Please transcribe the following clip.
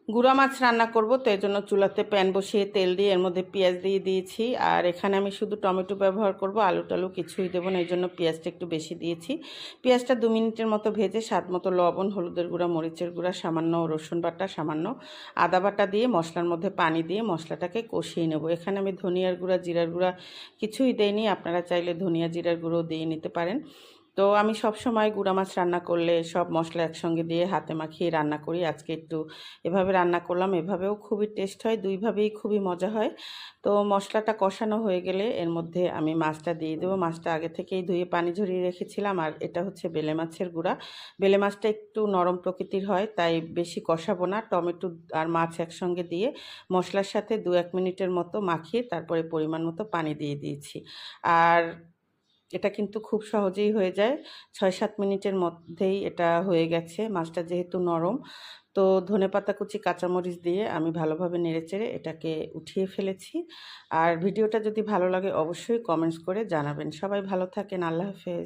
গুঁড়া মাছ রান্না করব, তো এজন্য চুলাতে প্যান বসিয়ে তেল দিয়ে এর মধ্যে পেঁয়াজ দিয়ে দিয়েছি। আর এখানে আমি শুধু টমেটো ব্যবহার করব, আলু টালু কিছুই দেবো না, এই জন্য পেঁয়াজটা একটু বেশি দিয়েছি। পেঁয়াজটা 2 মিনিটের মতো ভেজে স্বাদ মতো লবণ, হলুদের গুঁড়া, মরিচের গুঁড়া, সামান্য রসুন বাটা, সামান্য আদা বাটা দিয়ে মশলার মধ্যে পানি দিয়ে মশলাটাকে কষিয়ে নেব। এখানে আমি ধনিয়ার গুঁড়া, জিরার গুঁড়া কিছুই দেইনি, আপনারা চাইলে ধনিয়া জিরার গুঁড়ো দিয়ে নিতে পারেন। তো আমি সব সময় গুঁড়া মাছ রান্না করলে সব মশলা একসঙ্গে দিয়ে হাতে মাখিয়ে রান্না করি। আজকে একটু এভাবে রান্না করলাম, এভাবেও খুবই টেস্ট হয়, দুইভাবেই খুবই মজা হয়। তো মশলাটা কষানো হয়ে গেলে এর মধ্যে আমি মাছটা দিয়ে দেবো। মাছটা আগে থেকেই ধুয়ে পানি ঝরিয়ে রেখেছিলাম, আর এটা হচ্ছে বেলে মাছের গুঁড়া। বেলে মাছটা একটু নরম প্রকৃতির হয়, তাই বেশি কষাবো না। টমেটো আর মাছ একসঙ্গে দিয়ে মশলার সাথে 2-1 মিনিটের মতো মাখিয়ে তারপরে পরিমাণ মতো পানি দিয়ে দিয়েছি। আর এটা কিন্তু খুব সহজেই হয়ে যায়, 6-7 মিনিটের মধ্যেই এটা হয়ে গেছে। মাছটা যেহেতু নরম, তো ধনেপাতা কুচি, কাঁচামরিচ দিয়ে আমি ভালোভাবে নেড়েচেড়ে এটাকে উঠিয়ে ফেলেছি। আর ভিডিওটা যদি ভালো লাগে অবশ্যই কমেন্টস করে জানাবেন। সবাই ভালো থাকেন, আল্লাহ হাফেজ।